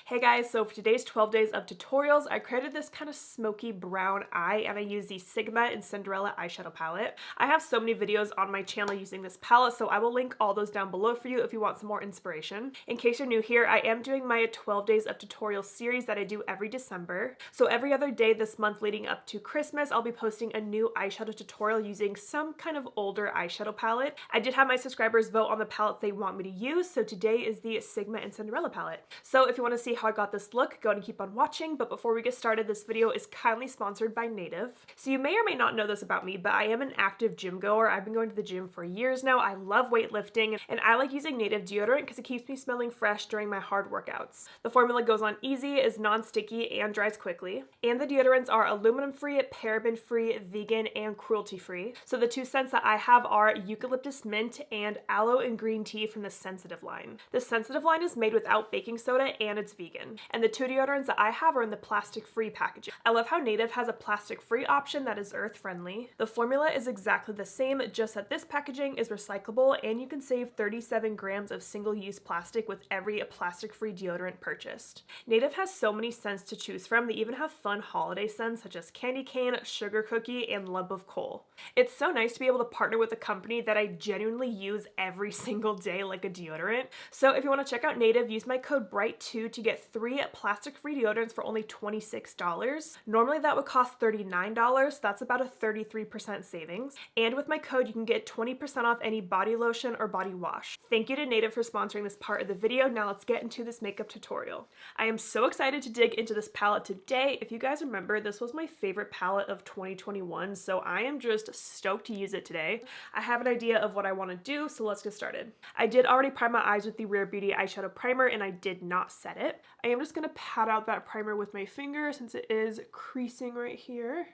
Hey guys, so for today's 12 days of tutorials, I created this kind of smoky brown eye and I use the Sigma and Cinderella eyeshadow palette. I have so many videos on my channel using this palette, so I will link all those down below for you if you want some more inspiration. In case you're new here, I am doing my 12 days of tutorial series that I do every December. So every other day this month leading up to Christmas, I'll be posting a new eyeshadow tutorial using some kind of older eyeshadow palette. I did have my subscribers vote on the palette they want me to use, so today is the Sigma and Cinderella palette. So if you want to see how I got this look, go ahead and keep on watching, but before we get started, this video is kindly sponsored by Native. So you may or may not know this about me, but I am an active gym goer. I've been going to the gym for years now. I love weightlifting, and I like using Native deodorant because it keeps me smelling fresh during my hard workouts. The formula goes on easy, is non-sticky, and dries quickly. And the deodorants are aluminum-free, paraben-free, vegan, and cruelty-free. So the two scents that I have are eucalyptus mint and aloe and green tea from the Sensitive line. The Sensitive line is made without baking soda and it's vegan. And the two deodorants that I have are in the plastic-free packaging. I love how Native has a plastic-free option that is earth-friendly. The formula is exactly the same, just that this packaging is recyclable and you can save 37 grams of single-use plastic with every plastic-free deodorant purchased. Native has so many scents to choose from. They even have fun holiday scents such as candy cane, sugar cookie, and lump of coal. It's so nice to be able to partner with a company that I genuinely use every single day like a deodorant. So if you want to check out Native, use my code BRIGHT2 to get 3 plastic-free deodorants for only $26. Normally that would cost $39. That's about a 33% savings. And with my code, you can get 20% off any body lotion or body wash. Thank you to Native for sponsoring this part of the video. Now let's get into this makeup tutorial. I am so excited to dig into this palette today. If you guys remember, this was my favorite palette of 2021, so I am just stoked to use it today. I have an idea of what I want to do, so let's get started. I did already prime my eyes with the Rare Beauty eyeshadow primer and I did not set it. I am just going to pat out that primer with my finger since it is creasing right here.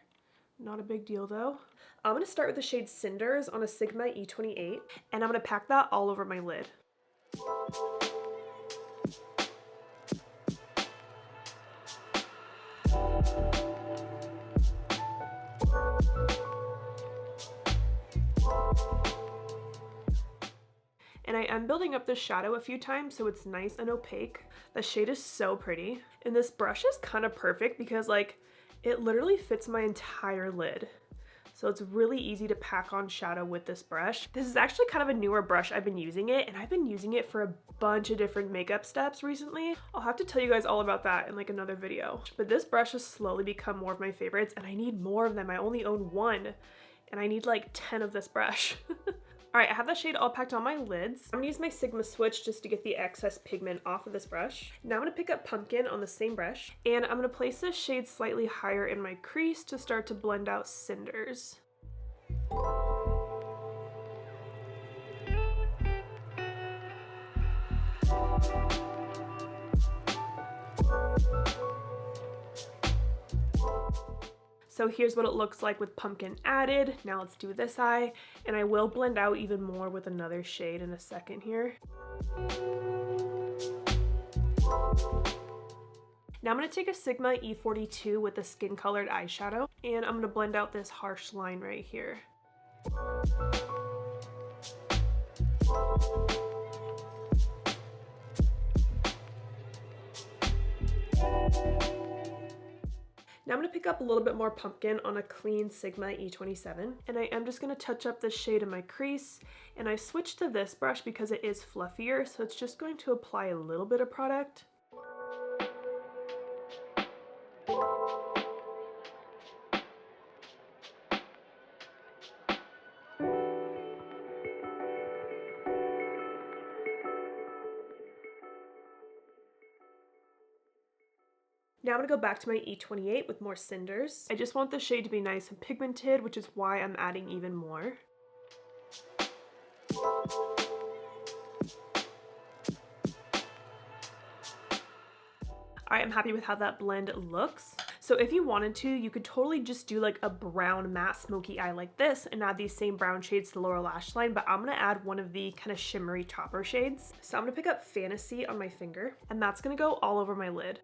Not a big deal though. I'm going to start with the shade Cinders on a Sigma E28 and I'm going to pack that all over my lid. And I am building up the shadow a few times so it's nice and opaque. The shade is so pretty. And this brush is kind of perfect because it literally fits my entire lid. So it's really easy to pack on shadow with this brush. This is actually kind of a newer brush. I've been using it and I've been using it for a bunch of different makeup steps recently. I'll have to tell you guys all about that in another video. But this brush has slowly become more of my favorites and I need more of them. I only own one and I need 10 of this brush. Alright, I have that shade all packed on my lids. I'm going to use my Sigma switch just to get the excess pigment off of this brush. Now I'm going to pick up Pumpkin on the same brush, and I'm going to place this shade slightly higher in my crease to start to blend out Cinders. So here's what it looks like with Pumpkin added. Now let's do this eye, and I will blend out even more with another shade in a second here. Now I'm going to take a Sigma E42 with the skin colored eyeshadow, and I'm going to blend out this harsh line right here. Now I'm going to pick up a little bit more Pumpkin on a clean Sigma E27, and I am just going to touch up this shade in my crease, and I switched to this brush because it is fluffier, so it's just going to apply a little bit of product. Now I'm going to go back to my E28 with more Cinders. I just want the shade to be nice and pigmented, which is why I'm adding even more. Alright, I'm happy with how that blend looks. So if you wanted to, you could totally just do a brown matte smoky eye like this and add these same brown shades to the lower lash line, but I'm going to add one of the kind of shimmery topper shades. So I'm going to pick up Fantasy on my finger, and that's going to go all over my lid.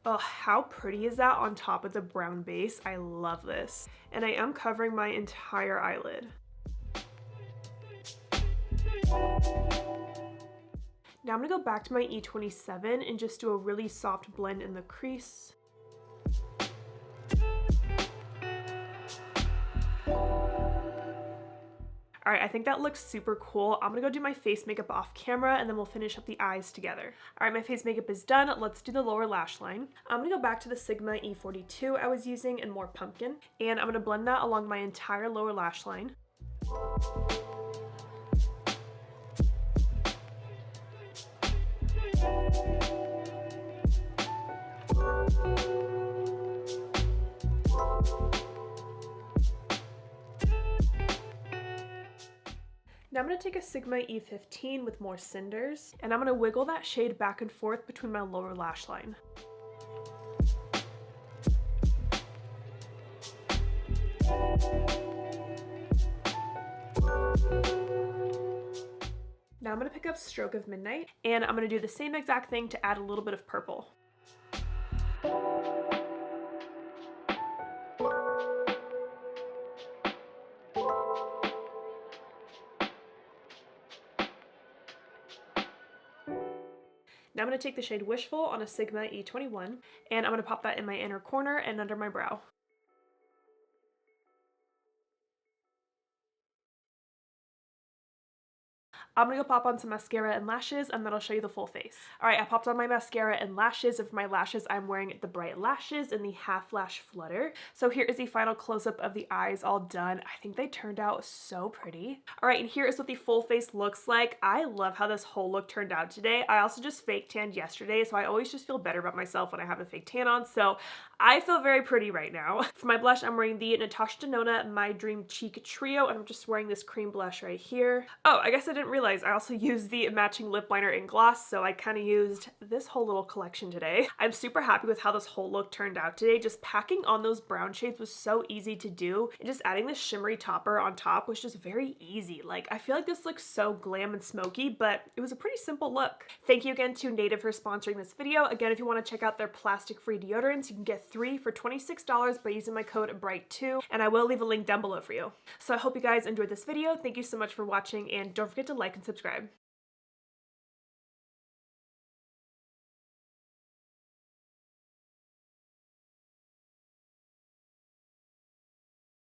Oh, how pretty is that on top of the brown base? I love this. And I am covering my entire eyelid. Now I'm gonna go back to my E27 and just do a really soft blend in the crease. All right, I think that looks super cool. I'm gonna go do my face makeup off camera and then we'll finish up the eyes together. All right, my face makeup is done. Let's do the lower lash line. I'm gonna go back to the Sigma E42 I was using and more pumpkin, and I'm gonna blend that along my entire lower lash line. Now I'm going to take a Sigma E15 with more cinders, and I'm going to wiggle that shade back and forth between my lower lash line. Now I'm going to pick up Stroke of Midnight, and I'm going to do the same exact thing to add a little bit of purple. Now I'm going to take the shade Wishful on a Sigma E21, and I'm going to pop that in my inner corner and under my brow. I'm gonna go pop on some mascara and lashes, and then I'll show you the full face. All right, I popped on my mascara and lashes, and for my lashes, I'm wearing the Bright Lashes in the Half Lash Flutter. So here is the final close-up of the eyes all done. I think they turned out so pretty. All right, and here is what the full face looks like. I love how this whole look turned out today. I also just fake tanned yesterday, so I always just feel better about myself when I have a fake tan on, so I feel very pretty right now. For my blush, I'm wearing the Natasha Denona My Dream Cheek Trio, and I'm just wearing this cream blush right here. Oh, I guess I didn't realize I also used the matching lip liner in gloss, so I kind of used this whole little collection today. I'm super happy with how this whole look turned out today. Just packing on those brown shades was so easy to do, and just adding this shimmery topper on top was just very easy. Like, I feel like this looks so glam and smoky, but it was a pretty simple look. Thank you again to Native for sponsoring this video. Again, if you want to check out their plastic-free deodorants, you can get 3 for $26 by using my code BRIGHT2, and I will leave a link down below for you. So I hope you guys enjoyed this video. Thank you so much for watching, and don't forget to like and subscribe.